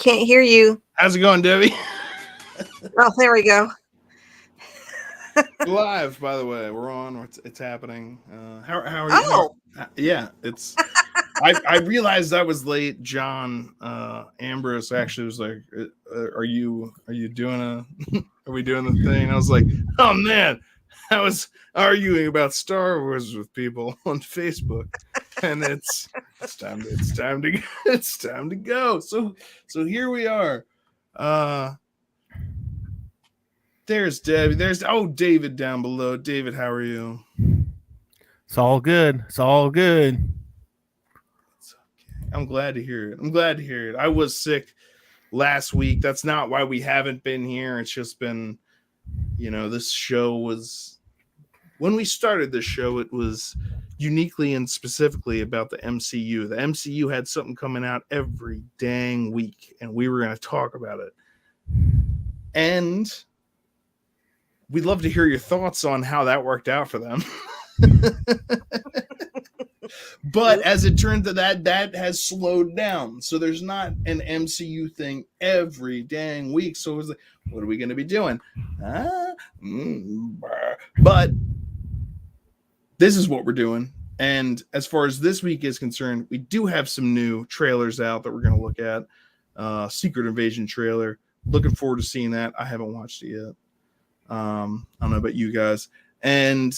can't hear you. How's it going, Debbie? Oh, there we go. Live, by the way. We're on. It's happening. How are you? Oh. Yeah, it's. I realized I was late. John Ambrose actually was like, "Are you doing are we doing the thing?" I was like, "Oh man, I was arguing about Star Wars with people on Facebook, and it's time to go." So here we are. There's Debbie. There's David down below. David, how are you? It's all good. It's okay. I'm glad to hear it. I was sick last week. That's not why we haven't been here. It's just been, this show was, when we started this show, it was uniquely and specifically about the MCU. The MCU had something coming out every dang week, and we were going to talk about it. And we'd love to hear your thoughts on how that worked out for them. But as it turned out, that has slowed down. So there's not an MCU thing every dang week. So it was like, what are we going to be doing? But this is what we're doing. And as far as this week is concerned, we do have some new trailers out that we're going to look at. Secret Invasion trailer. Looking forward to seeing that. I haven't watched it yet. I don't know about you guys. And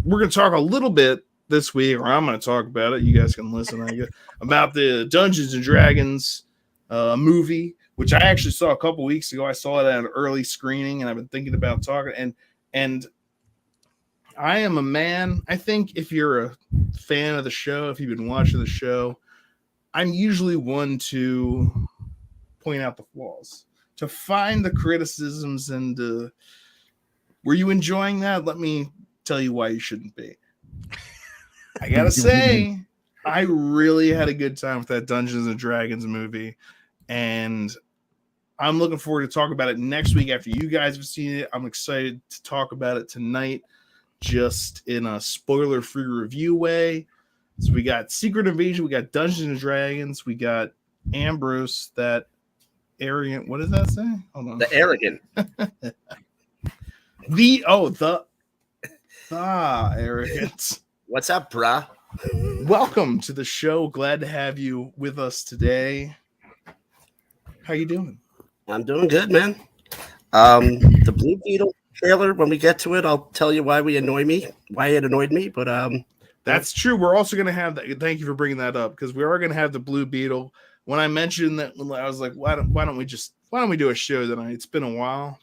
we're going to talk a little bit this week, or I'm going to talk about it. You guys can listen, I guess, about the Dungeons and Dragons movie, which I actually saw a couple weeks ago. I saw it at an early screening, and I've been thinking about talking. And I am a man. I think if you're a fan of the show, if you've been watching the show, I'm usually one to point out the flaws, to find the criticisms, and were you enjoying that? Let me tell you why you shouldn't be. I gotta say, I really had a good time with that Dungeons and Dragons movie, and I'm looking forward to talk about it next week after you guys have seen it. I'm excited to talk about it tonight, just in a spoiler-free review way. So we got Secret Invasion, we got Dungeons and Dragons, we got Ambrose, that arrogant. What does that say? Hold on. The arrogant. the arrogant. What's up, brah? Welcome to the show. Glad to have you with us today. How you doing? I'm doing good, man. The Blue Beetle trailer, when we get to it, I'll tell you why it annoyed me. But that's true. We're also going to have that. Thank you for bringing that up, because we are going to have the Blue Beetle. When I mentioned that, I was like, why don't we do a show tonight? It's been a while.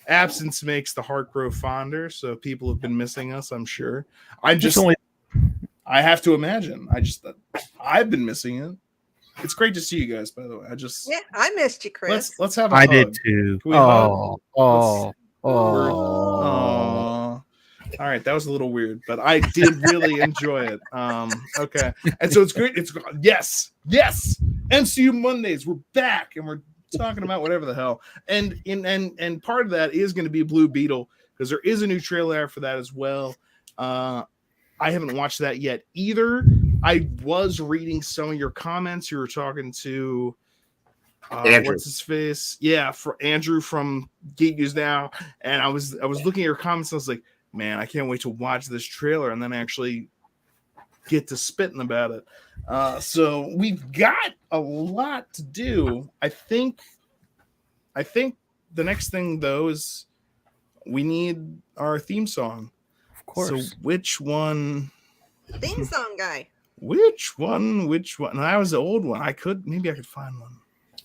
Absence makes the heart grow fonder, so people have been missing us, I'm sure. I have to imagine. I've been missing it. It's great to see you guys, by the way. I missed you, Chris. Let's have a I hug. did too. All right, that was a little weird, but I did really enjoy it. Okay, and so it's great. It's yes, MCU Mondays. We're back, and we're talking about whatever the hell. And part of that is going to be Blue Beetle, because there is a new trailer for that as well. I haven't watched that yet either. I was reading some of your comments. You were talking to Andrew. What's his face? Yeah, for Andrew from Geek News Now, and I was looking at your comments. And I was like, man, I can't wait to watch this trailer and then actually get to spitting about it. So we've got a lot to do. I think the next thing, though, is we need our theme song. Of course. So which one? Theme song guy. Which one? And that was the old one. Maybe I could find one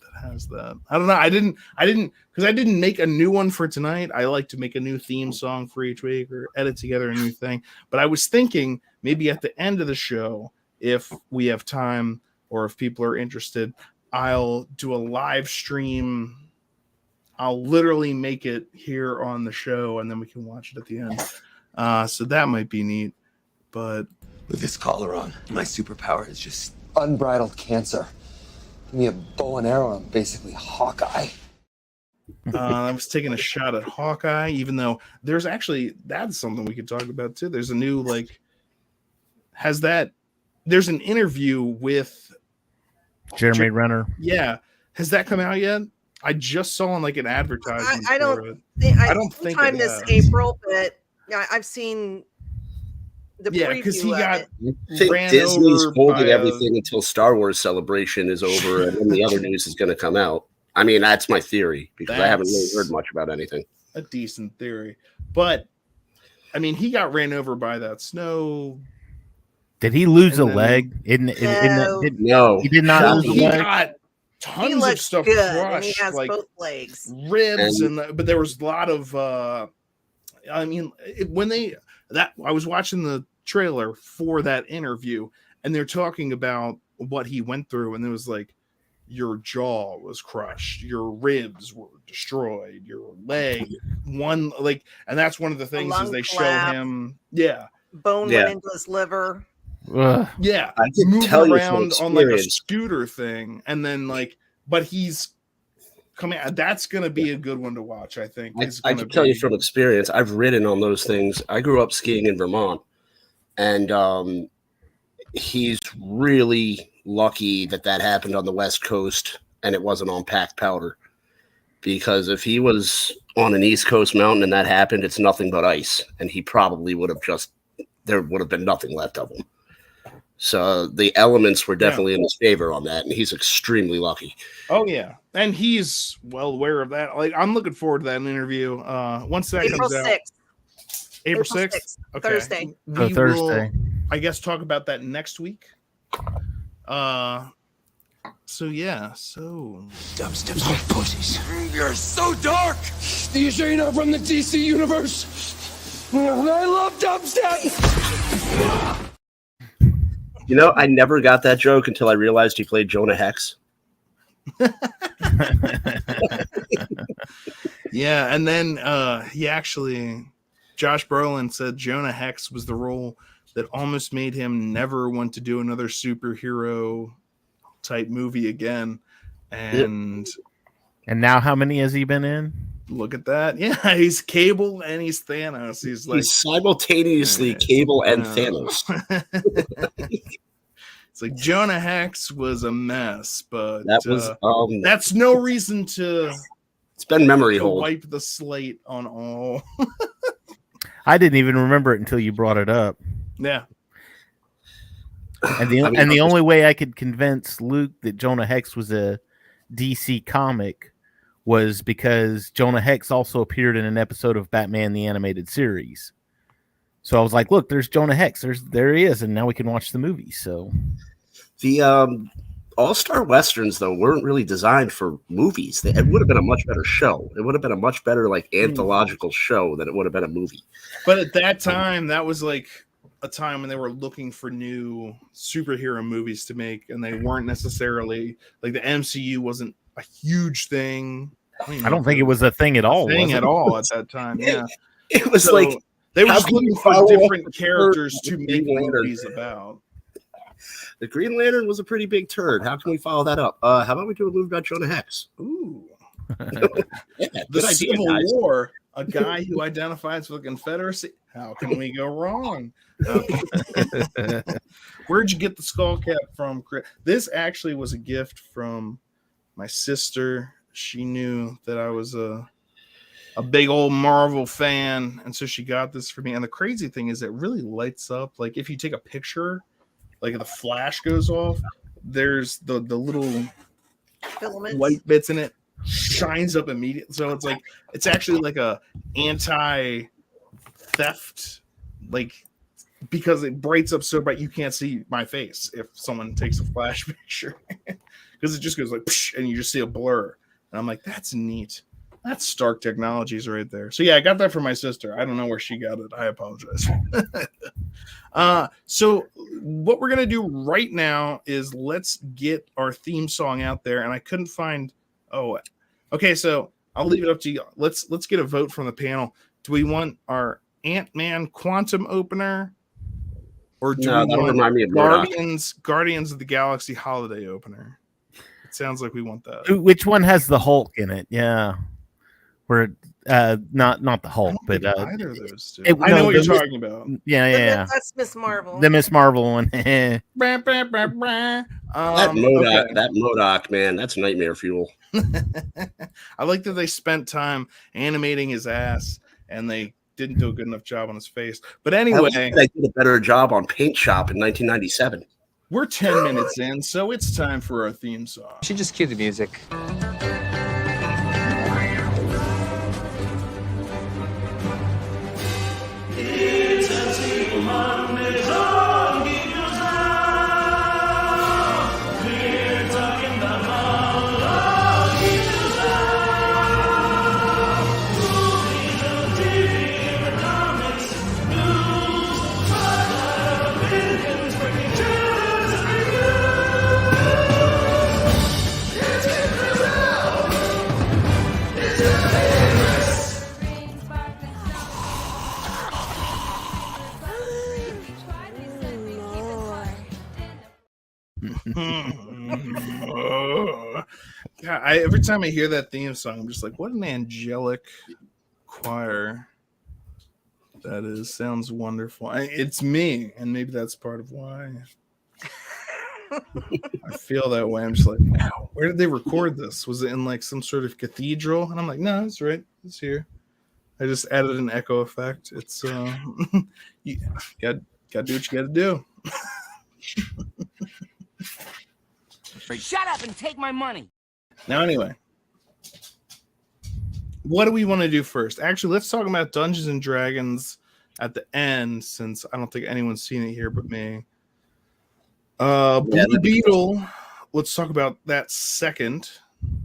that has that. I don't know. I didn't because I didn't make a new one for tonight. I like to make a new theme song for each week or edit together a new thing. But I was thinking maybe at the end of the show, if we have time or if people are interested, I'll do a live stream. I'll literally make it here on the show, and then we can watch it at the end. So that might be neat. But with this collar on, my superpower is just unbridled cancer. Give me a bow and arrow. I'm basically Hawkeye. I was taking a shot at Hawkeye, even though that's something we could talk about too. There's a new there's an interview with Jeremy Renner. Yeah. Has that come out yet? I just saw like an advertisement. I for don't it. I don't think sometime it this has. April, but I've seen the Yeah, because he preview of got it. I think ran Disney's over holding by everything until Star Wars Celebration is over, and then the other news is going to come out. I mean, that's my theory because I haven't really That's- heard much about anything. a decent theory. But I mean, he got ran over by that snow. Did he lose And a then- leg? No, He did not No, lose a he leg. got He tons of looks stuff good, and he crushed, has like both legs. ribs, And- but there was a lot of. I mean, I was watching the trailer for that interview, and they're talking about what he went through, and it was like, your jaw was crushed, your ribs were destroyed, your leg, and that's one of the things is lung they show collapse. him, yeah. Bone Yeah. went into his liver. Ugh. Yeah, I can moving tell you from around on like a experience. scooter thing, and then but he's coming out. That's gonna be a good one to watch, I think. I can tell you from experience. I've ridden on those things. I grew up skiing in Vermont, and he's really lucky that happened on the West Coast and it wasn't on packed powder. Because if he was on an East Coast mountain and that happened, it's nothing but ice, and he probably would have there would have been nothing left of him. So the elements were definitely in his favor on that, and he's extremely lucky. Oh yeah, and he's well aware of that. Like, I'm looking forward to that interview. Once that April comes out, 6th. April 6th, okay. Thursday. We Thursday. will, I guess, talk about that next week. So yeah, Dubstep's for pussies. You're so dark. Are you sure you're not from the DC universe? I love dubstep. You know, I never got that joke until I realized he played Jonah Hex. yeah, and then Josh Brolin said Jonah Hex was the role that almost made him never want to do another superhero type movie again. And now how many has he been in? look at that. Yeah, he's Cable and he's Thanos. He's like He's simultaneously Cable and Thanos. It's like Jonah Hex was a mess, but That was that's no reason to it's been memory hold. wipe the slate on all. I didn't even remember it until you brought it up. Yeah. And the only way I could convince Luke that Jonah Hex was a DC comic was because Jonah Hex also appeared in an episode of Batman the Animated Series. So I was like, look, there's Jonah Hex. There he is, and now we can watch the movie. So The All-Star Westerns, though, weren't really designed for movies. It would have been a much better show. It would have been a much better anthological show than it would have been a movie. But at that time, that was like a time when they were looking for new superhero movies to make, and they weren't necessarily like the MCU wasn't a huge thing. I don't think it was a thing at all. Thing was at it? all at that time. Yeah, It was So like they were how just can looking you for follow up different the characters to Green make Lantern? movies about. the Green Lantern was a pretty big turd. How can we follow that up? How about we do a movie about Jonah Hex? Ooh, Yeah, the good idea, Civil guys. War. A guy who identifies with the Confederacy. How can we go wrong? Where'd you get the skull cap from, Chris? This actually was a gift from my sister. She knew that I was a big old Marvel fan, and so she got this for me. And the crazy thing is, it really lights up. Like if you take a picture, like the flash goes off, there's the little Filaments. white bits in it shines up immediately. So it's like it's actually like a anti-theft, like because it brights up so bright you can't see my face if someone takes a flash picture because it just goes like psh, and you just see a blur. And I'm like, that's neat. That's Stark Technologies right there. So yeah, I got that from my sister. I don't know where she got it. I apologize. So what we're gonna do right now is let's get our theme song out there. And I couldn't find. Oh, okay. So I'll leave it up to you. Let's get a vote from the panel. Do we want our Ant-Man Quantum opener, or do No, we that'll want remind me of Murdoch. Guardians of the Galaxy holiday opener? It sounds like we want that. Which one has the Hulk in it? Yeah, where not the Hulk, but Either of those two. it- I know no, what you're the- talking about. yeah. That's Miss Marvel. The Miss Marvel one. Bah, bah, bah, bah. That MODOK, man, that's nightmare fuel. I like that they spent time animating his ass and they didn't do a good enough job on his face. But anyway, they did a better job on Paint Shop in 1997. We're 10 minutes in, so it's time for our theme song. You should just cue the music. God, every time I hear that theme song, I'm just like, what an angelic choir that is. Sounds wonderful. It's me, and maybe that's part of why I feel that way. I'm just like, wow, where did they record this? Was it in like some sort of cathedral? And I'm like, no, it's right. It's here. I just added an echo effect. It's you got to do what you got to do. Shut up and take my money. Now, anyway, what do we want to do first? Actually, let's talk about Dungeons and Dragons at the end, since I don't think anyone's seen it here but me. Blue Beetle, let's talk about that second,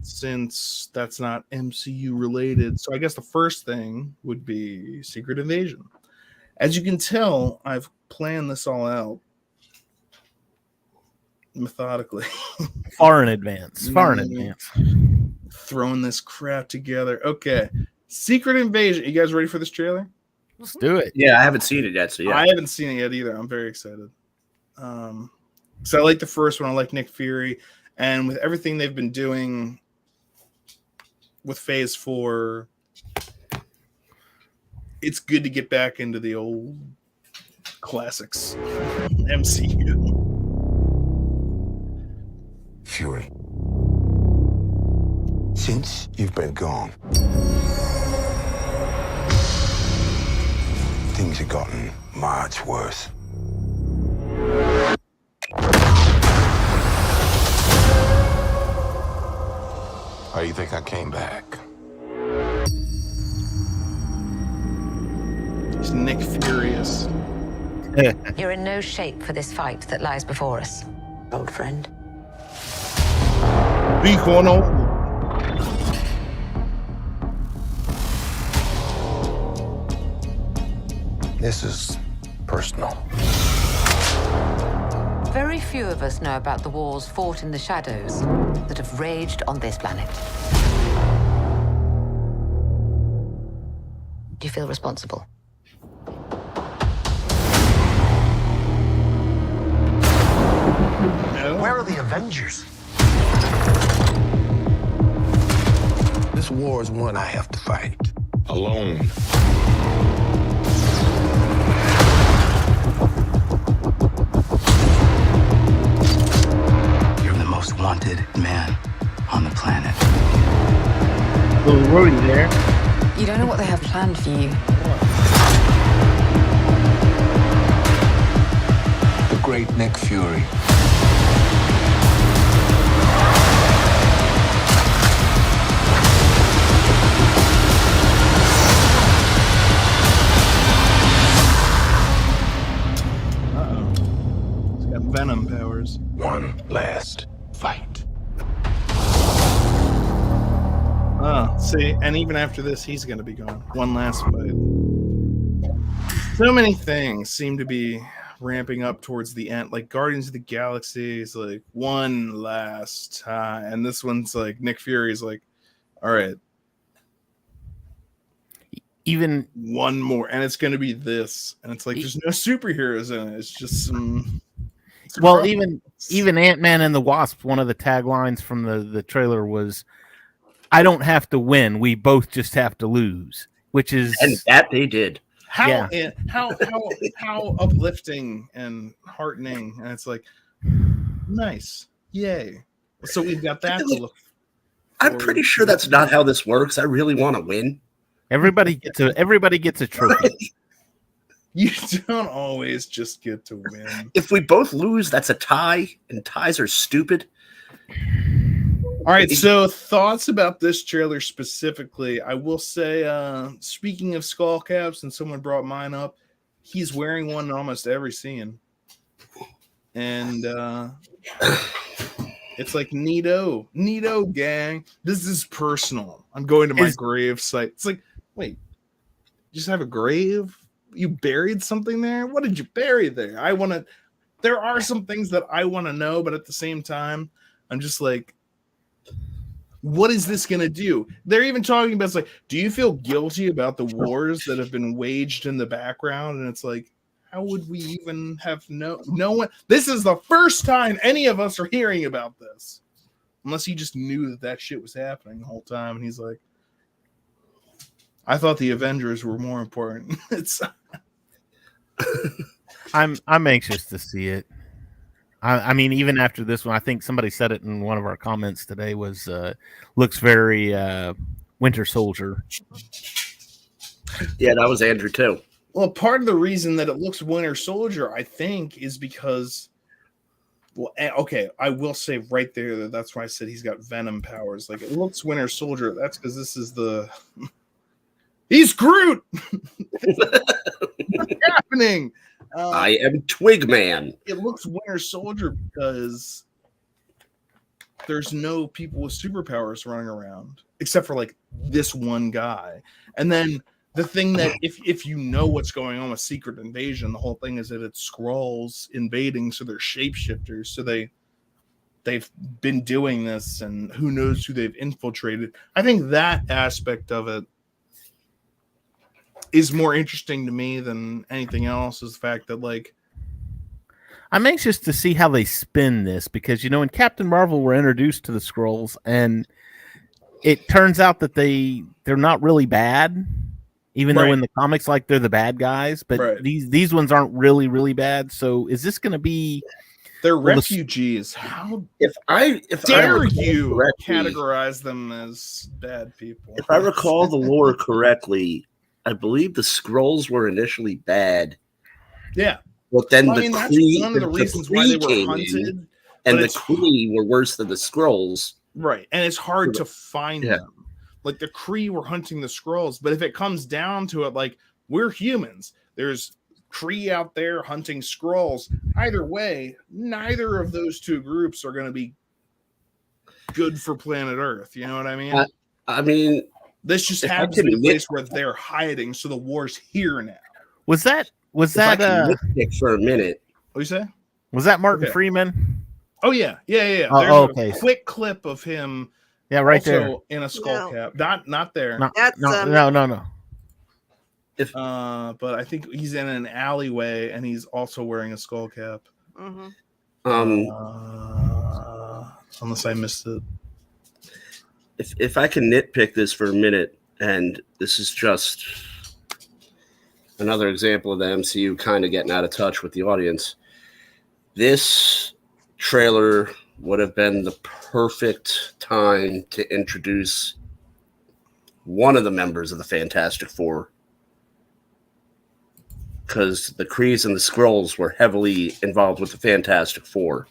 since that's not MCU related. So I guess the first thing would be Secret Invasion. As you can tell, I've planned this all out methodically. Far in advance. Throwing this crap together. Okay. Secret Invasion. You guys ready for this trailer? Let's do it. Yeah, I haven't seen it yet, so yeah. I haven't seen it yet either. I'm very excited. So I like the first one. I like Nick Fury. And with everything they've been doing with Phase 4, it's good to get back into the old classics. MCU. Fury, since you've been gone, things have gotten much worse. How do you think I came back? It's Nick Furious. You're in no shape for this fight that lies before us, old friend. Beetle. This is personal. Very few of us know about the wars fought in the shadows that have raged on this planet. Do you feel responsible? No. Where are the Avengers? This war is one I have to fight alone. You're the most wanted man on the planet. Little Rhodey there. You don't know what they have planned for you. The great Nick Fury. Venom powers. One last fight. Oh, see, and even after this, he's going to be gone. One last fight. So many things seem to be ramping up towards the end. Like Guardians of the Galaxy is like one last time, and this one's like Nick Fury's like, all right, Even one more, and it's going to be this, and it's like there's no superheroes in it. It's just some. well, even Ant-Man and the Wasp, one of the taglines from the trailer was, "I don't have to win. We both just have to lose," which is And that they did. how uplifting and heartening, and it's like nice. Yay! So we've got that to look. I'm pretty sure that's not how this works. I really want to win. Everybody gets a trophy. You don't always just get to win. If we both lose, that's a tie, and ties are stupid. All right, so thoughts about this trailer specifically. I will say, speaking of skull caps, and someone brought mine up, he's wearing one in almost every scene. And it's like, neato gang. This is personal. I'm going to my grave site. It's like, wait, you just have a grave? You buried something there? What did you bury there? There are some things that I want to know, but at the same time, I'm just like, what is this going to do? They're even talking about, it's like, do you feel guilty about the wars that have been waged in the background? And it's like, how would we even have no one? This is the first time any of us are hearing about this. Unless he just knew that shit was happening the whole time. And he's like, I thought the Avengers were more important. It's I'm anxious to see it. I mean, even after this one, I think somebody said it in one of our comments today, was looks very Winter Soldier. Yeah, that was Andrew too. Well, part of the reason that it looks Winter Soldier, I think, is because, well, okay, I will say right there that's why I said he's got Venom powers. Like, it looks Winter Soldier. That's because this is he's Groot. What's happening? I am Twigman. It looks Winter Soldier because there's no people with superpowers running around except for like this one guy. And then the thing that if you know what's going on with Secret Invasion, the whole thing is that it's Skrulls invading, so they're shapeshifters. So they've been doing this, and who knows who they've infiltrated. I think that aspect of it is more interesting to me than anything else, is the fact that, like, I'm anxious to see how they spin this, because, you know, in Captain Marvel, we're introduced to the Skrulls, and it turns out that they're not really bad, even though in the comics, like, they're the bad guys, but these ones aren't really bad. So is this going to be... They're refugees. How dare you categorize them as bad people? If I recall the lore correctly, I believe the Skrulls were initially bad. Yeah. But then that's one of the reasons why they were hunted. And the Kree were worse than the Skrulls. Right. And it's hard to find them. Like, the Kree were hunting the Skrulls, but if it comes down to it, like, we're humans. There's Kree out there hunting Skrulls. Either way, neither of those two groups are going to be good for planet Earth. You know what I mean? I mean, this just happens to be a place where they're hiding, so the war's here now. Was that for a minute? What do you say? Was that Martin Freeman? Oh yeah. There's okay. A quick clip of him. Yeah, right there in a skull cap. Not there. No. But I think he's in an alleyway and he's also wearing a skull cap. Mm-hmm. Unless I missed it. If I can nitpick this for a minute, and this is just another example of the MCU kind of getting out of touch with the audience, this trailer would have been the perfect time to introduce one of the members of the Fantastic Four, because the Krees and the Skrulls were heavily involved with the Fantastic Four.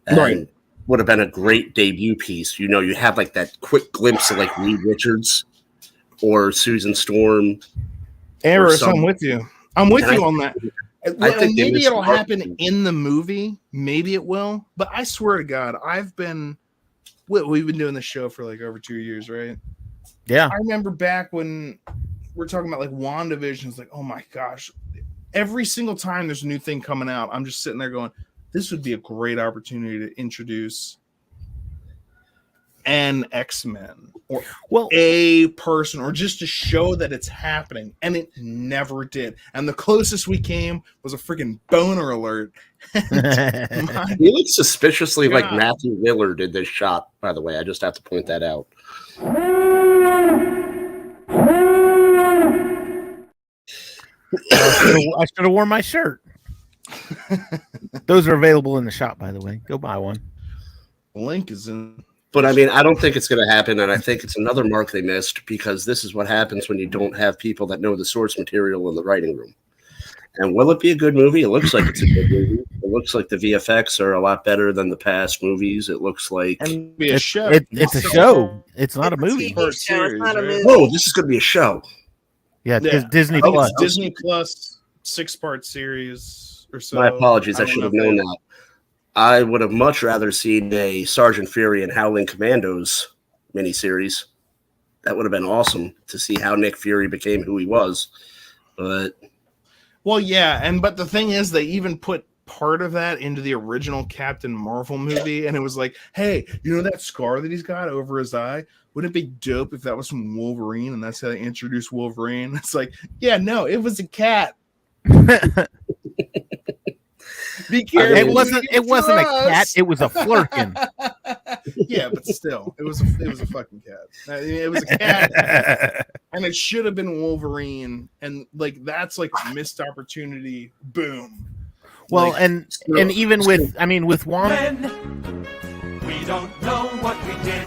And would have been a great debut piece. You know, you have like that quick glimpse of like Reed Richards or Susan Storm. Eris, I'm with you. I'm with you on that. I think maybe it'll happen in the movie. Maybe it will. But I swear to God, we've been doing this show for like over 2 years, right? Yeah. I remember back when we're talking about like WandaVision. It's like, oh my gosh. Every single time there's a new thing coming out, I'm just sitting there going, this would be a great opportunity to introduce an X-Men or a person, or just to show that it's happening. And it never did. And the closest we came was a freaking boner alert. He looks suspiciously like Matthew Lillard in this shot, by the way. I just have to point that out. I should have worn my shirt. Those are available in the shop, by the way. Go buy one. link is in. But I mean, I don't think it's going to happen, and I think it's another mark they missed because this is what happens when you don't have people that know the source material in the writing room. And will it be a good movie? It looks like it's a good movie. It looks like the VFX are a lot better than the past movies. It looks like Be a show. It's a show. It's not a movie. TV show. It's not a movie. oh, this is going to be a show. Yeah, Yeah. Disney Oh, Plus. it's Disney Plus 6-part series or so. My apologies. I don't should have know if known that. I would have much rather seen a Sergeant Fury and Howling Commandos miniseries. That would have been awesome to see how Nick Fury became who he was. But Well, yeah, but the thing is, they even put part of that into the original Captain Marvel movie, and it was like, hey, you know that scar that he's got over his eye? Wouldn't it be dope if that was from Wolverine, and that's how they introduced Wolverine? It's like, yeah, no, it was a cat. Be careful. It wasn't a cat. It was a flurkin. Yeah, but still, it was a fucking cat. It was a cat, and it should have been Wolverine. And like that's like a missed opportunity. Boom. Well, Like, and even with Wanda, We don't know what we did.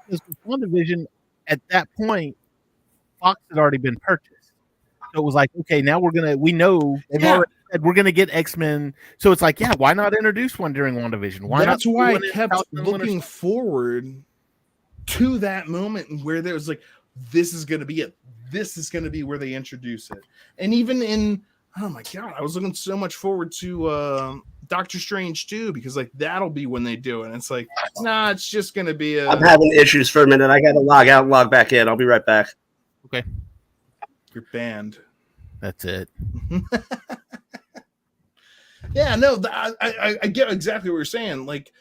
because with WandaVision, at that point, Fox had already been purchased. So it was like, okay, now we know they've already said we're gonna get X-Men. So it's like, yeah, why not introduce one during WandaVision? That's not why I do one in kept Falcon and Winter looking Soldier? forward to that moment where there was like, this is going to be it. This is going to be where they introduce it. And even in, oh my God, I was looking so much forward to Doctor Strange too, because like that'll be when they do it. And it's like, nah, it's just going to be I'm having issues for a minute. I got to log out and log back in. I'll be right back. Okay, you're banned. that's it. Yeah, no, I get exactly what you're saying. Like,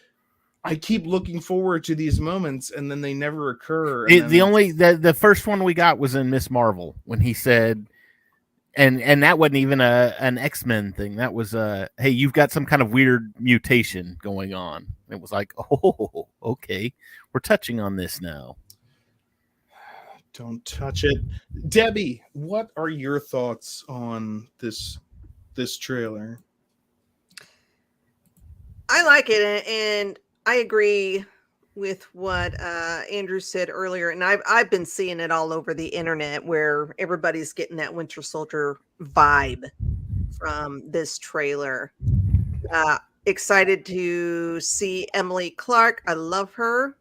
I keep looking forward to these moments, and then they never occur. And The first one we got was in Miss Marvel when he said, and that wasn't even an X-Men thing. That was hey, you've got some kind of weird mutation going on. It was like, oh, okay, we're touching on this now. Don't touch it, Debbie. What are your thoughts on this trailer? I like it, and I agree with what Andrew said earlier. And I've been seeing it all over the internet where everybody's getting that Winter Soldier vibe from this trailer. Excited to see Emily Clark. I love her.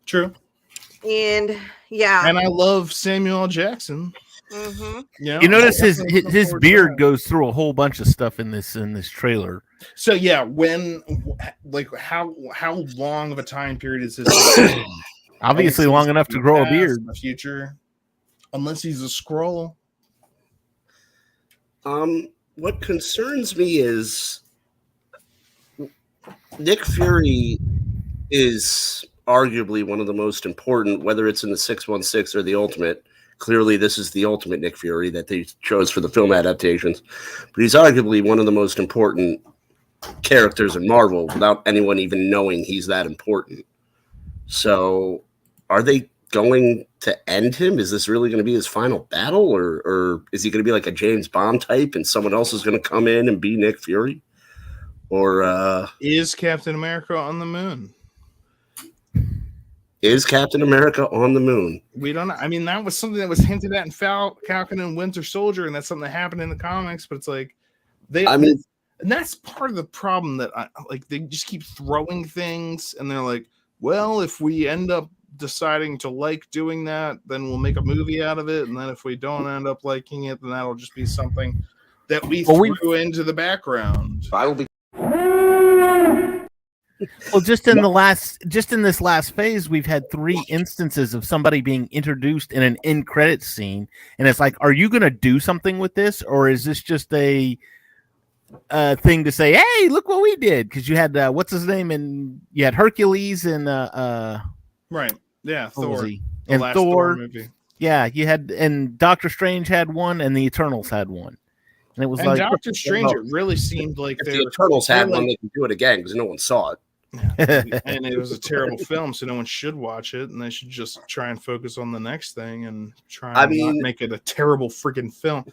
True. And yeah, And I love Samuel L. Jackson. mm-hmm. You notice his beard goes through a whole bunch of stuff in this trailer. So yeah, how long of a time period is this? Obviously, long enough to grow a beard. In the future, unless he's a Skrull. What concerns me is Nick Fury is arguably one of the most important, whether it's in the 616 or the Ultimate. Clearly, this is the Ultimate Nick Fury that they chose for the film adaptations. But he's arguably one of the most important characters in Marvel without anyone even knowing he's that important. So are they going to end him? Is this really going to be his final battle? Or is he going to be like a James Bond type and someone else is going to come in and be Nick Fury? Or is Captain America on the moon? Is Captain America on the moon? We don't know. I mean, that was something that was hinted at in Falcon and Winter Soldier, and that's something that happened in the comics. But it's like and that's part of the problem that they just keep throwing things, and they're like, well, if we end up deciding to like doing that, then we'll make a movie out of it, and then if we don't end up liking it, then that'll just be something that we threw into the background. I will be. Well, just in this last phase, we've had 3 instances of somebody being introduced in an end credits scene, and it's like, are you going to do something with this, or is this just a thing to say, hey, look what we did? Because you had what's his name, and you had Hercules and right, yeah, Thor, and Thor movie. Yeah, you had, and Doctor Strange had one, and the Eternals had one. And it was like Doctor Strange, it really seemed like if the Eternals had one, they can do it again because no one saw it. And it was a terrible film, so no one should watch it, and they should just try and focus on the next thing and try and not make it a terrible freaking film.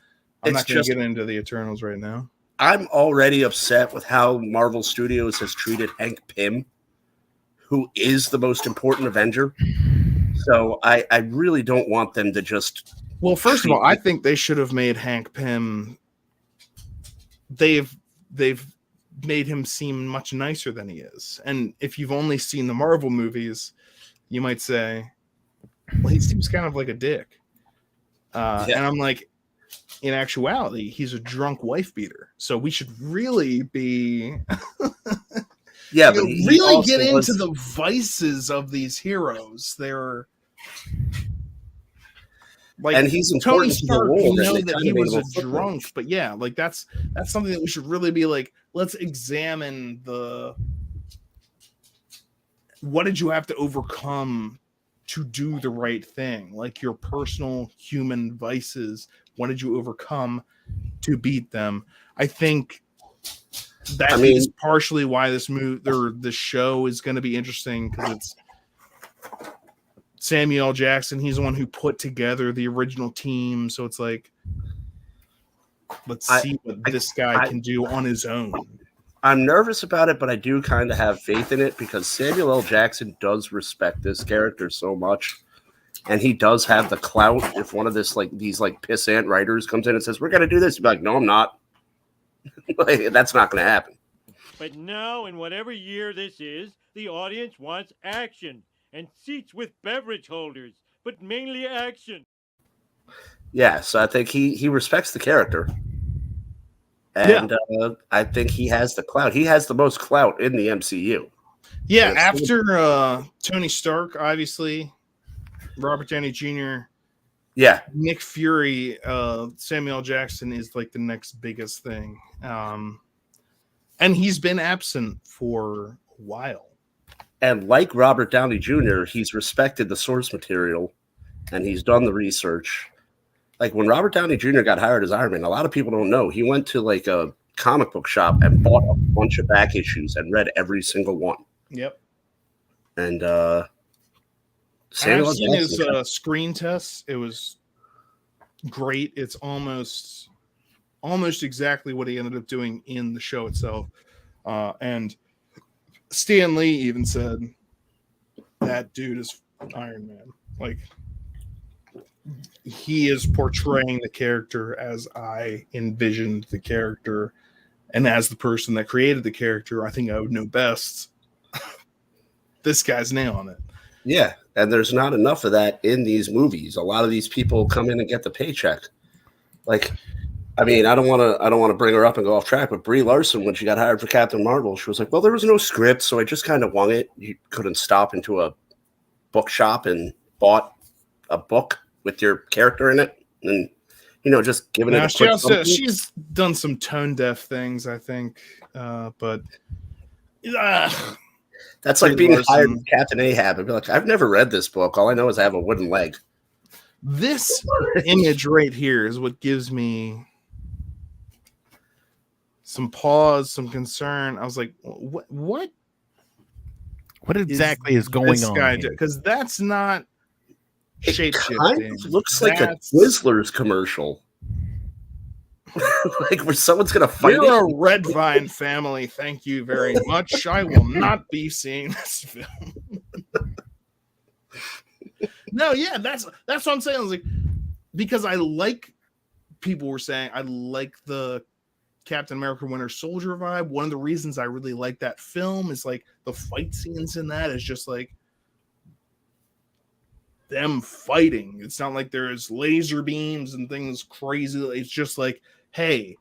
I'm not going to get into the Eternals right now. I'm already upset with how Marvel Studios has treated Hank Pym, who is the most important Avenger. So I really don't want them to just. Well, first of all, I think they should have made Hank Pym. They've made him seem much nicer than he is. And if you've only seen the Marvel movies, you might say, well, he seems kind of like a dick. And I'm like, in actuality, he's a drunk wife beater. So we should really be but really get into the vices of these heroes. They're like, and he's Tony important to the Stark. war. We know that he was a drunk, but yeah, like that's something that we should really be like. Let's examine what did you have to overcome to do the right thing, like your personal human vices. What did you overcome to beat them? I think that is partially why this this show is going to be interesting, because it's Samuel L. Jackson. He's the one who put together the original team, so it's like, let's see what this guy can do on his own. I'm nervous about it, but I do kind of have faith in it, because Samuel L. Jackson does respect this character so much, and he does have the clout. If one of these pissant writers comes in and says, "We're going to do this," he'd be like, "No, I'm not." That's not going to happen. But now, in whatever year this is, the audience wants action and seats with beverage holders, but mainly action. Yeah, so I think he respects the character. And I think he has the clout. He has the most clout in the MCU. Yeah, after Tony Stark, obviously, Robert Downey Jr., Nick Fury, Samuel L. Jackson is like the next biggest thing. And he's been absent for a while. And like Robert Downey Jr., he's respected the source material, and he's done the research. Like when Robert Downey Jr. got hired as Iron Man, a lot of people don't know. He went to like a comic book shop and bought a bunch of back issues and read every single one. Yep. And I've seen his screen tests. It was great. It's almost exactly what he ended up doing in the show itself. And Stan Lee even said that dude is Iron Man. Like, he is portraying the character as I envisioned the character, and as the person that created the character, I think I would know best. This guy's nailing it. Yeah, and there's not enough of that in these movies. A lot of these people come in and get the paycheck. Like, I mean, I don't want to bring her up and go off track, but Brie Larson, when she got hired for Captain Marvel, she was like, "Well, there was no script, so I just kind of wung it." You couldn't stop into a bookshop and bought a book with your character in it, and just giving it a quick she's done some tone deaf things, I think, but that's like being hired as Captain Ahab and be like, "I've never read this book. All I know is I have a wooden leg." This image right here is what gives me some pause, some concern. I was like, what exactly is going on? Because that's not shape shifting. Kind of looks like a Twizzlers commercial. Like where someone's gonna fight. We're a Red Vine family. Thank you very much. I will not be seeing this film. No, yeah, that's what I'm saying. I was like, because people were saying I like the Captain America Winter Soldier vibe. One of the reasons I really like that film is like the fight scenes in that is just like them fighting. It's not like there's laser beams and things crazy. It's just like, hey,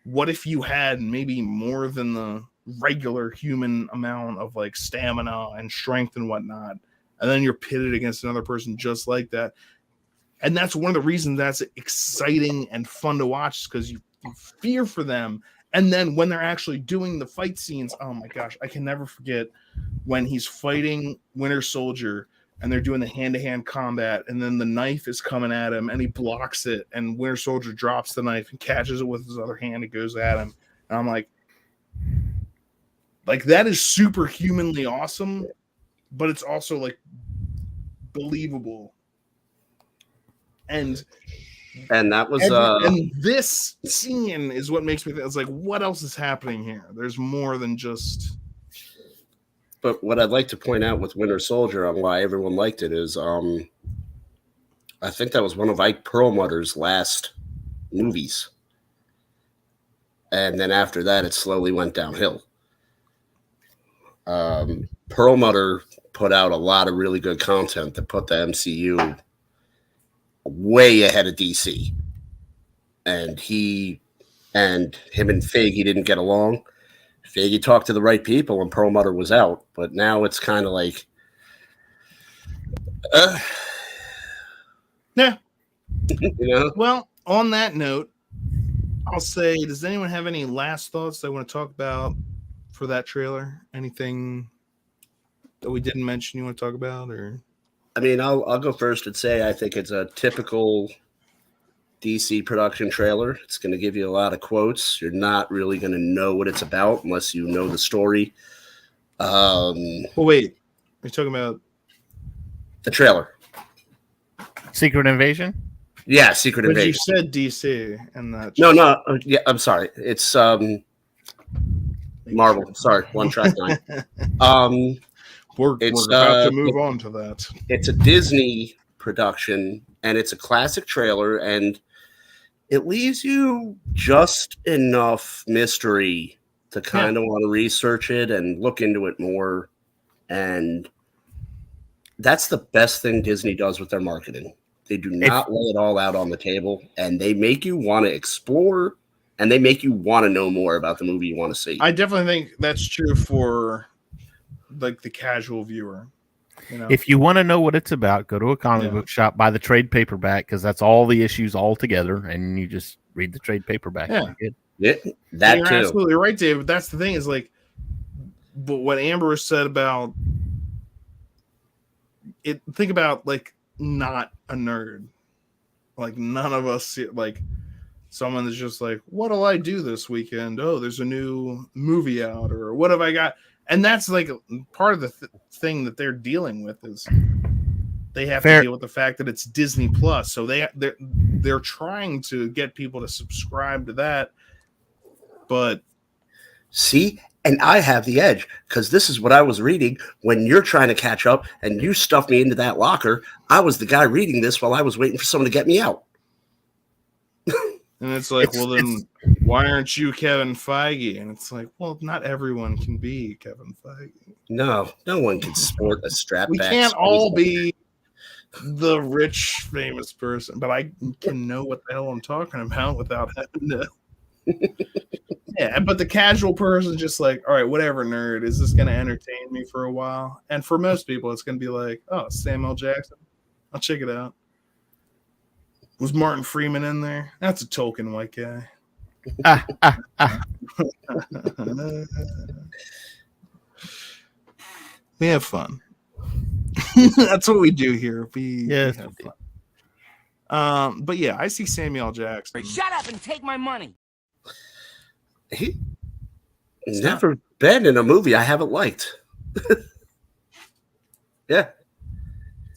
what if you had maybe more than the regular human amount of like stamina and strength and whatnot, and then you're pitted against another person just like that. And that's one of the reasons that's exciting and fun to watch, because you fear for them. And then when they're actually doing the fight scenes, oh my gosh, I can never forget when he's fighting Winter Soldier and they're doing the hand-to-hand combat, and then the knife is coming at him and he blocks it, and Winter Soldier drops the knife and catches it with his other hand and goes at him. And I'm like that is super humanly awesome, but it's also like believable. And And that was and this scene is what makes me think it's like, what else is happening here? There's more than just. But what I'd like to point out with Winter Soldier on why everyone liked it is I think that was one of Ike Perlmutter's last movies. And then after that, it slowly went downhill. Perlmutter put out a lot of really good content that put the MCU way ahead of DC. And him and Feige didn't get along. Feige talked to the right people and Perlmutter was out. But now it's kind of like... yeah. You know? Well, on that note, I'll say, does anyone have any last thoughts they want to talk about for that trailer? Anything that we didn't mention you want to talk about? Or I mean, I'll go first and say I think it's a typical DC production trailer. It's going to give you a lot of quotes. You're not really going to know what it's about unless you know the story. Well, wait. Are you talking about the trailer? Secret Invasion? Yeah, Secret but Invasion. You said DC and that. No. Yeah, I'm sorry. It's Marvel. Sorry, One Track Mind. We're about to move on to that. It's a Disney production, and it's a classic trailer, and it leaves you just enough mystery to kind of want to research it and look into it more. And that's the best thing Disney does with their marketing. They do not lay it all out on the table, and they make you want to explore, and they make you want to know more about the movie you want to see. I definitely think that's true for like the casual viewer. You know? If you want to know what it's about, go to a comic book shop, buy the trade paperback, because that's all the issues all together, and you just read the trade paperback. Yeah, that you're too. Absolutely right, David. That's the thing is like, but what Amber said about it. Think about like not a nerd, like none of us like someone that's just like, what'll I do this weekend? Oh, there's a new movie out, or what have I got? And that's like part of the thing that they're dealing with is they have to deal with the fact that it's Disney Plus. So they're trying to get people to subscribe to that. But see, and I have the edge because this is what I was reading when you're trying to catch up and you stuffed me into that locker. I was the guy reading this while I was waiting for someone to get me out. And it's like, well, then why aren't you Kevin Feige? And it's like, well, not everyone can be Kevin Feige. No one can sport a strap. We can't all be the rich, famous person, but I can know what the hell I'm talking about without having to. Yeah, but the casual person is just like, all right, whatever, nerd. Is this going to entertain me for a while? And for most people, it's going to be like, oh, Samuel Jackson. I'll check it out. Was Martin Freeman in there? That's a token white guy. We have fun. That's what we do here. We have fun. But yeah, I see Samuel Jackson. Shut up and take my money. He's never been in a movie I haven't liked. Yeah.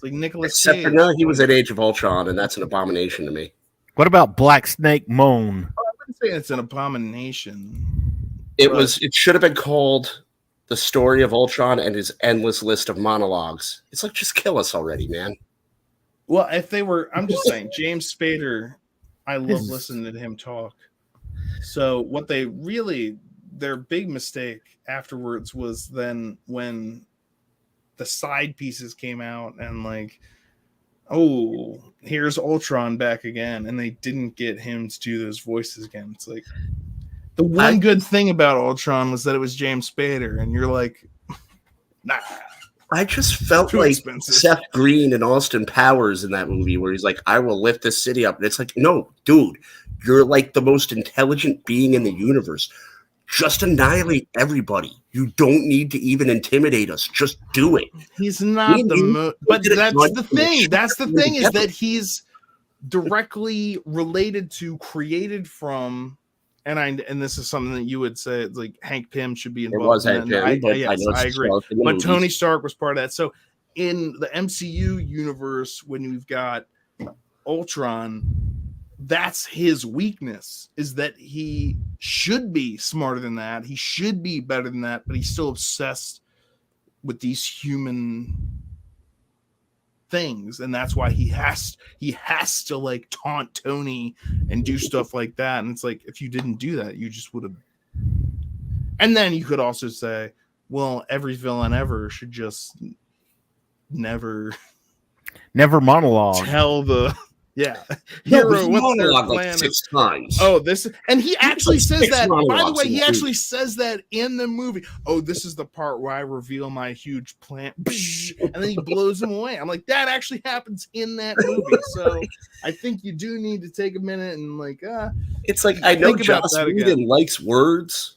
Like Nicholas Except Cage. for now, he was at Age of Ultron, and that's an abomination to me. What about Black Snake Moan? I wouldn't say it's an abomination. It should have been called The Story of Ultron and His Endless List of Monologues. It's like, just kill us already, man. Well, if they were, I'm just saying, James Spader, I love listening to him talk. So what their big mistake afterwards was then when the side pieces came out and like, oh, here's Ultron back again, and they didn't get him to do those voices again. It's like the one good thing about Ultron was that it was James Spader, and you're like, nah. I just felt like Seth Green and Austin Powers in that movie where he's like, I will lift this city up. And it's like, no, dude, you're like the most intelligent being in the universe. Just annihilate everybody. You don't need to even intimidate us. Just do it. He's not but that's the thing. That's the thing is that he's directly related to, created from, and this is something that you would say, it's like Hank Pym should be involved. It was Hank Pym, I agree. But Tony Stark was part of that. So in the MCU universe, when you've got Ultron, that's his weakness, is that he should be smarter than that. He should be better than that, but he's still obsessed with these human things. And that's why he has to like taunt Tony and do stuff like that. And it's like, if you didn't do that, you just would have. And then you could also say, well, every villain ever should just never monologue. Tell the hero what's their plan. Like 6 times. Oh, this, and he actually says that. By the way, he actually says that in the movie. Oh, this is the part where I reveal my huge plan, and then he blows him away. I'm like, that actually happens in that movie. So I think you do need to take a minute and like, it's like, I know Joss Whedon likes words,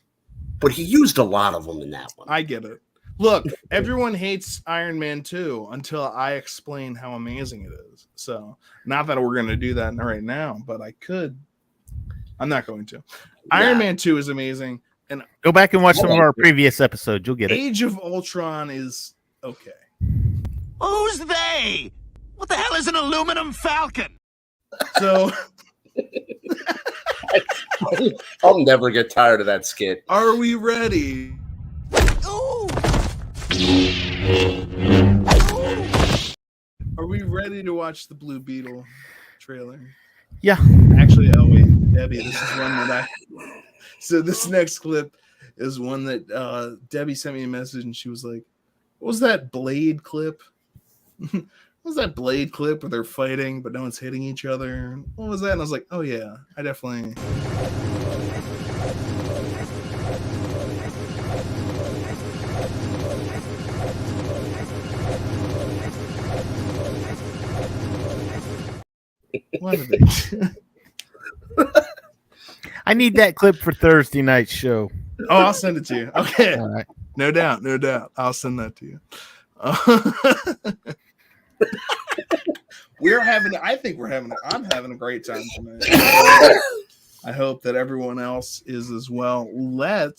but he used a lot of them in that one. I get it. Look, everyone hates Iron Man 2 until I explain how amazing it is. So, not that we're going to do that right now, but I could. I'm not going to. Iron Man 2 is amazing. And go back and watch some of our previous episodes. You'll get it. Age of Ultron is okay. Who's they? What the hell is an aluminum falcon? So... I'll never get tired of that skit. Are we ready? Are we ready to watch the Blue Beetle trailer? Yeah. Actually, oh wait, Debbie, this is one that So this next clip is one that Debbie sent me a message and she was like, what was that Blade clip? What was that Blade clip where they're fighting but no one's hitting each other? What was that? And I was like, oh yeah, I definitely... What are they? I need that clip for Thursday night's show. Oh, I'll send it to you. Okay. All right. No doubt. I'll send that to you. I'm having a great time tonight. I hope that everyone else is as well. Let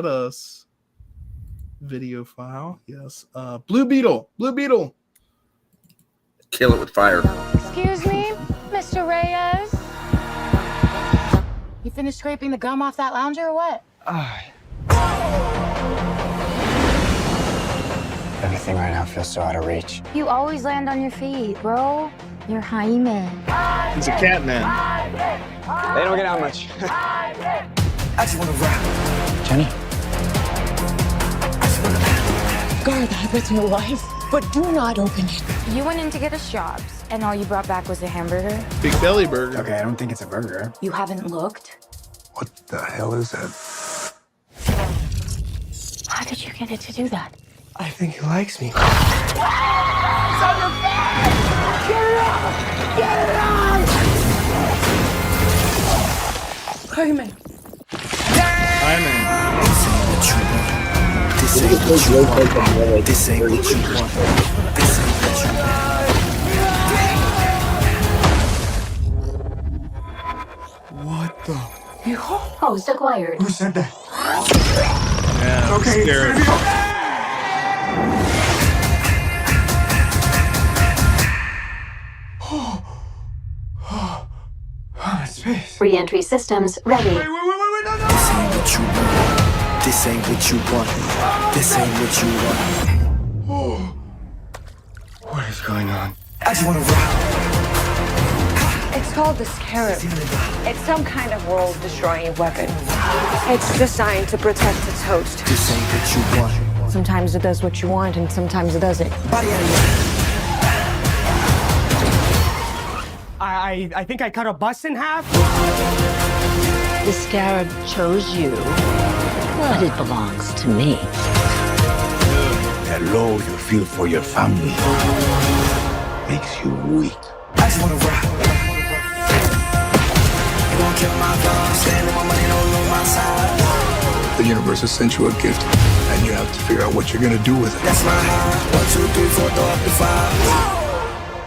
us video file. Yes. Blue Beetle. Kill it with fire. Excuse me, Mr. Reyes? You finished scraping the gum off that lounger or what? Everything right now feels so out of reach. You always land on your feet, bro. You're Jaime. He's a cat man. They don't get out much. I just want to rap. Jenny? Guard that with your life, but do not open it. You went in to get us jobs, and all you brought back was a hamburger? Big belly burger. Okay, I don't think it's a burger. You haven't looked? What the hell is that? How did you get it to do that? I think he likes me. It's on your face! Get it out! Get it out! Jaime. This ain't what you want. This ain't what you want. This ain't what you want. What the? New host acquired. Who said that? Yeah, okay, it's gonna be okay. Space. Re-entry systems ready. Wait, no. This ain't what you want. This ain't what you want. This ain't what you want. What is going on? I just want to rock. It's called the Scarab. It's some kind of world-destroying weapon. It's designed to protect its host. This ain't what you want. Sometimes it does what you want, and sometimes it doesn't. Body out of here. I think I cut a bus in half. The Scarab chose you, but it belongs to me. That love you feel for your family makes you weak. I just wanna rap. You gon' kill my vibe, stand on my money, don't lose my side. The universe has sent you a gift, and you have to figure out what you're gonna do with it. That's my high. 1, 2, 3, 4, throw up to 5.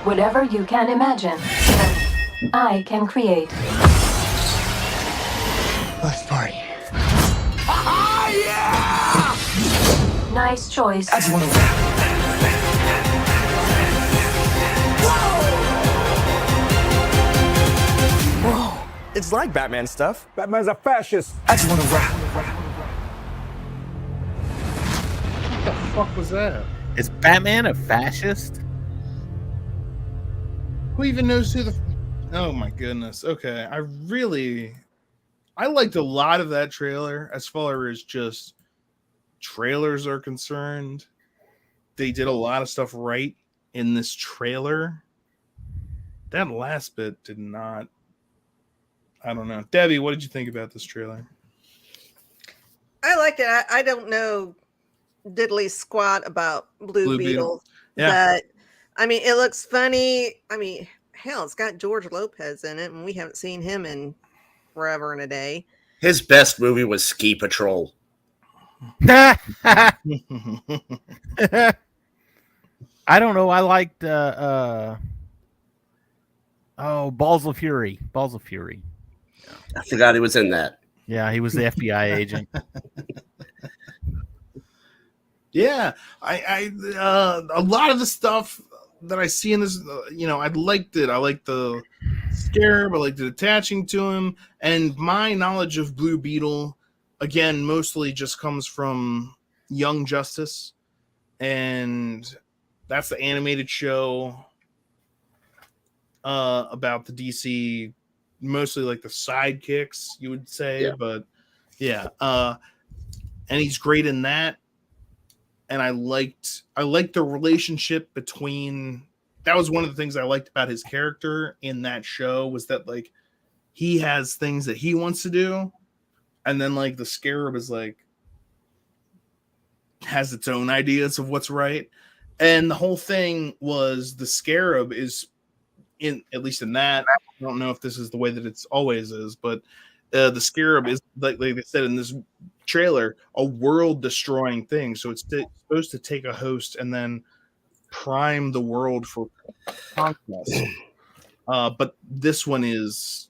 Whatever you can imagine, I can create. Let's party. Yeah! Nice choice. I just wanna rap. It's like Batman stuff. Batman's a fascist. I just want to rap. What the fuck was that? Is Batman a fascist? Who even knows who the... Oh my goodness. Okay. I liked a lot of that trailer as far as just trailers are concerned. They did a lot of stuff right in this trailer. That last bit did not. I don't know. Debbie, what did you think about this trailer? I liked it. I don't know diddly squat about Blue Beetle. Yeah. But I mean, it looks funny. I mean, hell, it's got George Lopez in it, and we haven't seen him in forever and a day. His best movie was Ski Patrol. I don't know. I liked Balls of Fury. Balls of Fury. I forgot he was in that. Yeah, he was the FBI agent. Yeah, I a lot of the stuff that I see in this, I liked it. I liked the Scarab. I liked it attaching to him, and my knowledge of Blue Beetle, again, mostly just comes from Young Justice, and that's the animated show about the DC, mostly like the sidekicks, you would say. Yeah. But yeah, and he's great in that. And I liked the relationship between. That was one of the things I liked about his character in that show, was that like he has things that he wants to do, and then like the Scarab is like has its own ideas of what's right. And the whole thing was the Scarab is, in at least in that, I don't know if this is the way that it's always is, but the Scarab is like they said in this trailer, a world destroying thing. So it's supposed to take a host and then prime the world for conquest. But this one is,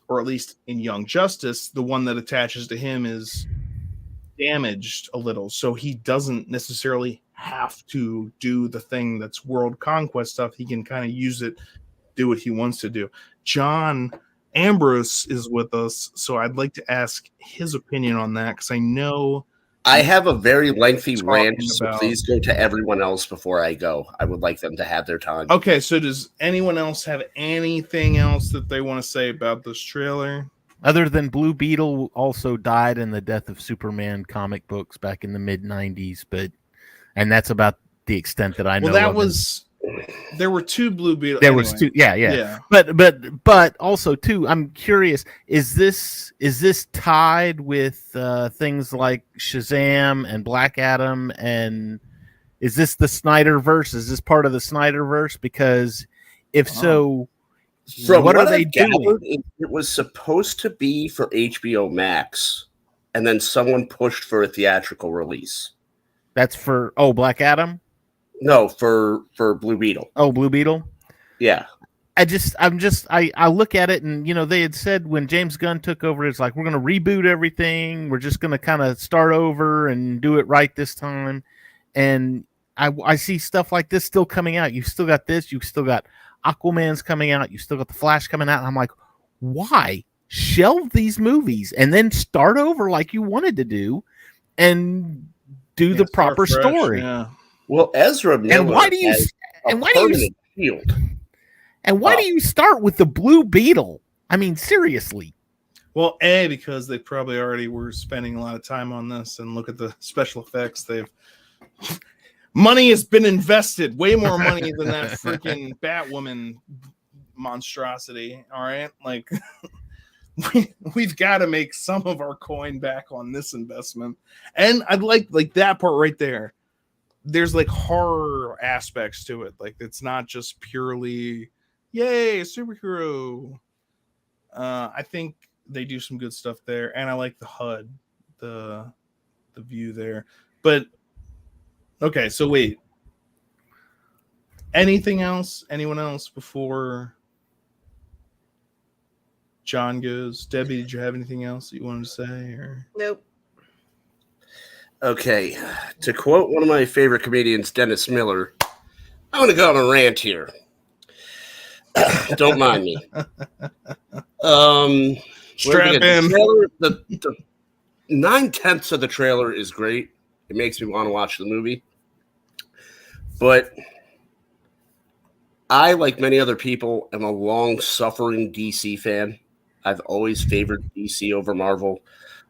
or at least in Young Justice, the one that attaches to him is damaged a little, so he doesn't necessarily have to do the thing that's world conquest stuff. He can kind of use it, do what he wants to do. John Ambrose is with us, so I'd like to ask his opinion on that, because I know I have a very lengthy rant, so please go to everyone else before I go. I would like them to have their time. Okay, so does anyone else have anything else that they want to say about this trailer? Other than Blue Beetle also died in the Death of Superman comic books back in the mid-90s, and that's about the extent that I know. Well, that was... There were two Blue Beetles. There was two, yeah. But also too, I'm curious: is this tied with things like Shazam and Black Adam, and is this the Snyderverse? Is this part of the Snyderverse? Because if so, from what are they doing? It was supposed to be for HBO Max, and then someone pushed for a theatrical release. That's for Black Adam. No, for Blue Beetle. Oh, Blue Beetle? Yeah. I look at it, and they had said when James Gunn took over, it's like, we're going to reboot everything. We're just going to kind of start over and do it right this time. And I see stuff like this still coming out. You've still got this. You've still got Aquaman's coming out. You've still got The Flash coming out. And I'm like, why shelve these movies and then start over like you wanted to do and do the proper story? Yeah. Well, Ezra Miller, and why do you start with the Blue Beetle? I mean, seriously. Well, because they probably already were spending a lot of time on this, and look at the special effects. Money has been invested, way more money than that freaking Batwoman monstrosity. All right, like we've got to make some of our coin back on this investment, and I'd like that part right there. There's like horror aspects to it. Like it's not just purely, yay, superhero. I think they do some good stuff there, and I like the HUD, the view there. But okay, so wait. Anything else? Anyone else before John goes? Debbie, did you have anything else that you wanted to say? Or nope. Okay, to quote one of my favorite comedians, Dennis Miller, I'm going to go on a rant here. Don't mind me. Strap in. The 9/10 of the trailer is great. It makes me want to watch the movie. But I, like many other people, am a long-suffering DC fan. I've always favored DC over Marvel.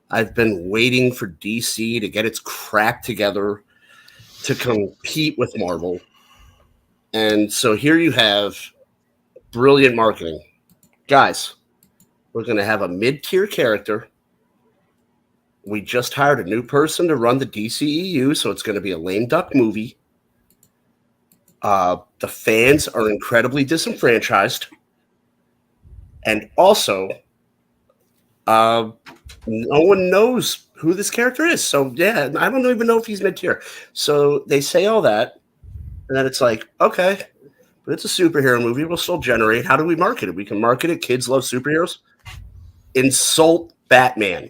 I've been waiting for DC to get its crap together to compete with Marvel. And so here you have brilliant marketing. Guys, we're going to have a mid-tier character. We just hired a new person to run the DCEU, so it's going to be a lame duck movie. The fans are incredibly disenfranchised. And also, no one knows who this character is. So, yeah, I don't even know if he's mid-tier. So they say all that, and then it's like, okay, but it's a superhero movie. We'll still generate. How do we market it? We can market it. Kids love superheroes. Insult Batman.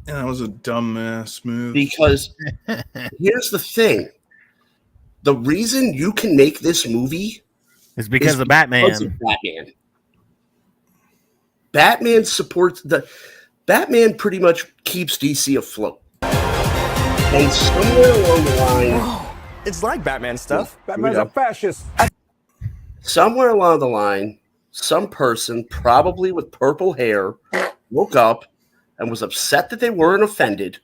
And that was a dumbass move. Because here's the thing. The reason you can make this movie is because of Batman. Batman supports Batman pretty much keeps DC afloat. And somewhere along the line, it's like Batman stuff. Batman's a fascist. Somewhere along the line, some person, probably with purple hair, woke up and was upset that they weren't offended.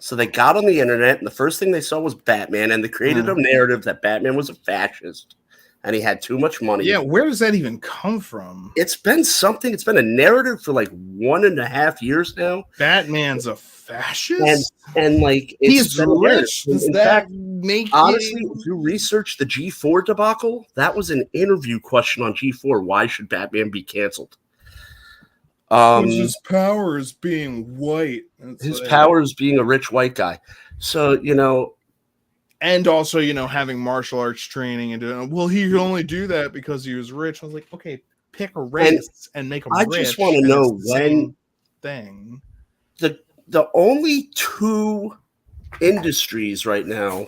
So they got on the internet, and the first thing they saw was Batman, and they created a narrative that Batman was a fascist and he had too much money. Yeah, where does that even come from? It's been something. It's been a narrative for like 1.5 years now. Batman's a fascist, and like he's rich. Does that make honestly? If you research the G4 debacle, that was an interview question on G4. Why should Batman be canceled? His power is being white. His power is being a rich white guy. So, and also, having martial arts training and doing, well, he could only do that because he was rich. I was like, okay, pick a race and make him rich. I just want to know when thing. The only two industries right now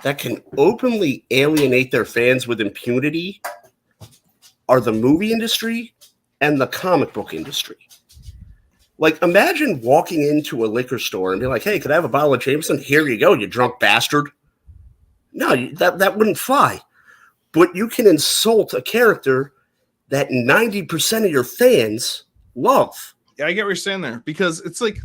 that can openly alienate their fans with impunity are the movie industry and the comic book industry. Like, imagine walking into a liquor store and be like, hey, could I have a bottle of Jameson? Here you go, you drunk bastard. No, that wouldn't fly. But you can insult a character that 90% of your fans love. Yeah, I get what you're saying there. Because it's like,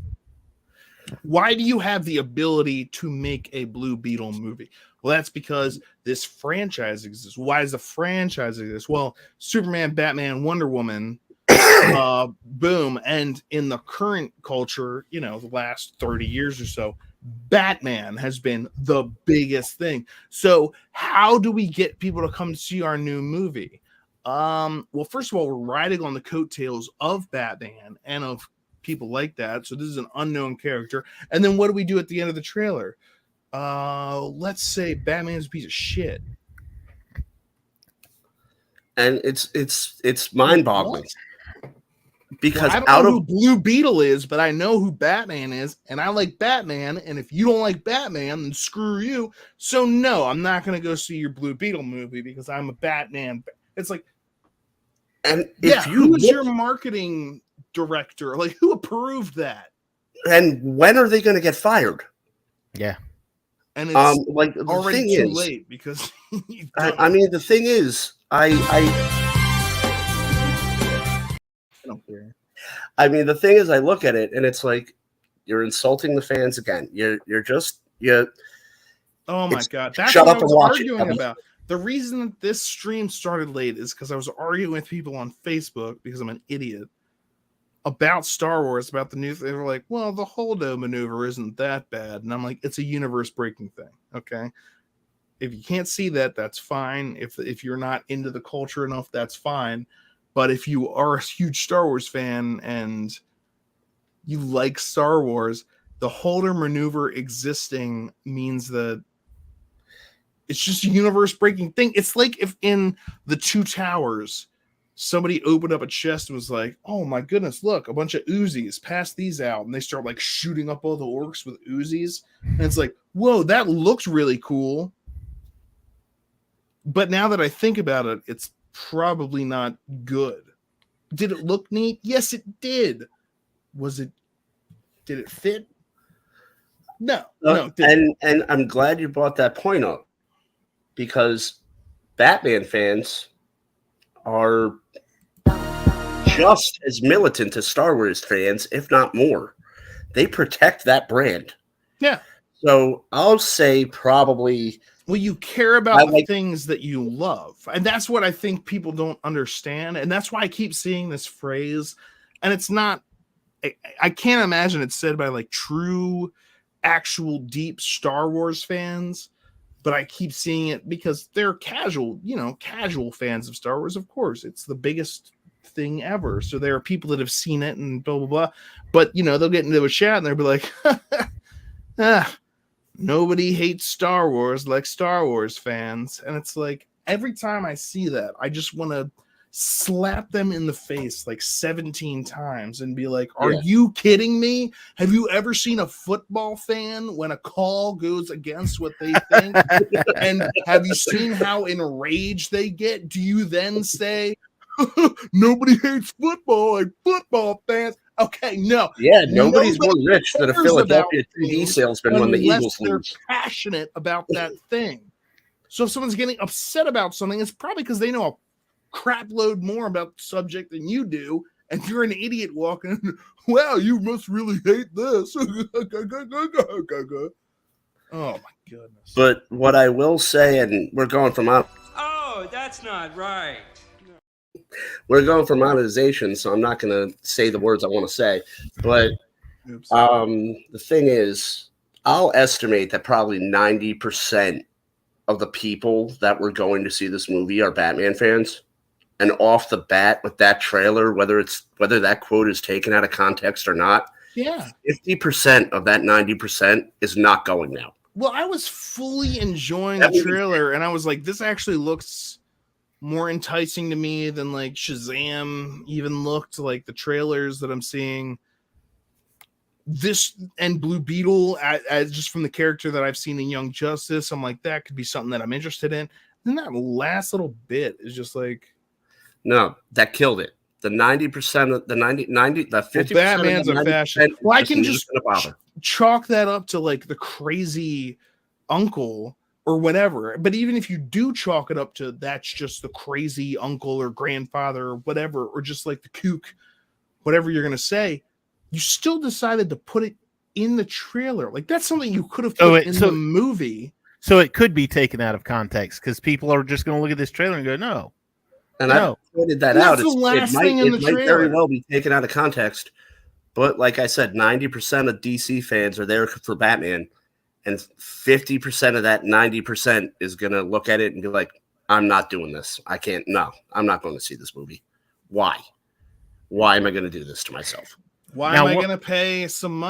why do you have the ability to make a Blue Beetle movie? Well, that's because this franchise exists. Why does the franchise exist? Well, Superman, Batman, Wonder Woman, boom. And in the current culture, the last 30 years or so, Batman has been the biggest thing. So how do we get people to come see our new movie? Well, first of all, we're riding on the coattails of Batman and of people like that. So this is an unknown character. And then what do we do at the end of the trailer? Let's say Batman's a piece of shit. And it's mind-boggling. Because I don't know who Blue Beetle is, but I know who Batman is, and I like Batman. And if you don't like Batman, then screw you. So no, I'm not going to go see your Blue Beetle movie because I'm a Batman. It's like, and who is your marketing director? Like, who approved that? And when are they going to get fired? Yeah, and it's like already too late because I mean, the thing is, I don't care. I mean, the thing is, I look at it and it's like you're insulting the fans again. You're just. Oh my god! That's shut what up I was and watch arguing it. about. The reason that this stream started late is because I was arguing with people on Facebook because I'm an idiot about Star Wars, about the news. They were like, "Well, the Holdo maneuver isn't that bad," and I'm like, "It's a universe-breaking thing." Okay, if you can't see that, that's fine. If you're not into the culture enough, that's fine. But if you are a huge Star Wars fan and you like Star Wars, the Holder maneuver existing means that it's just a universe-breaking thing. It's like if in the Two Towers, somebody opened up a chest and was like, oh my goodness, look, a bunch of Uzis, pass these out. And they start like shooting up all the orcs with Uzis. And it's like, whoa, that looks really cool. But now that I think about it, it's probably not good. Did it look neat? Yes, it did. Did it fit? No, it didn't. And I'm glad you brought that point up, because Batman fans are just as militant as Star Wars fans, if not more. They protect that brand. Yeah. So I'll say probably. Well, you care about the things that you love. And that's what I think people don't understand. And that's why I keep seeing this phrase. And it's not, I can't imagine it's said by like true, actual, deep Star Wars fans. But I keep seeing it because they're casual fans of Star Wars. Of course, it's the biggest thing ever. So there are people that have seen it and blah, blah, blah. But, they'll get into a chat and they'll be like, nobody hates Star Wars like Star Wars fans. And it's like, every time I see that, I just want to slap them in the face like 17 times and be like, are you kidding me? Have you ever seen a football fan when a call goes against what they think? And have you seen how enraged they get? Do you then say, nobody hates football like football fans? Okay, no. Yeah, nobody's more rich than a Philadelphia TV salesman when the Eagles they're lose. Passionate about that thing. So if someone's getting upset about something, it's probably because they know a crap load more about the subject than you do, and you're an idiot walking. Well, you must really hate this. Oh my goodness. But what I will say, and we're going from Oh, that's not right. we're going for monetization, so I'm not going to say the words I want to say. But the thing is, I'll estimate that probably 90% of the people that were going to see this movie are Batman fans. And off the bat with that trailer, whether that quote is taken out of context or not, 50% of that 90% is not going now. Well, I was fully enjoying the trailer, and I was like, this actually looks more enticing to me than like Shazam even looked like. The trailers that I'm seeing. This and Blue Beetle, as just from the character that I've seen in Young Justice, I'm like, that could be something that I'm interested in. Then that last little bit is just like, no, that killed it. The 90% of the 90, the 50%. Well, Batman's of the a fashion. Well, I can just bother. Chalk that up to like the crazy uncle or whatever. But even if you do chalk it up to that's just the crazy uncle or grandfather or whatever, or just like the kook, whatever you're gonna say, you still decided to put it in the trailer. Like that's something you could have put in the movie. So it could be taken out of context because people are just going to look at this trailer and go, no. And I pointed that out. It might very well be taken out of context. But like I said, 90% of DC fans are there for Batman. And 50% of that 90% is going to look at it and be like, I'm not doing this. I'm not going to see this movie. Why? Why am I going to do this to myself? Why am I going to pay some money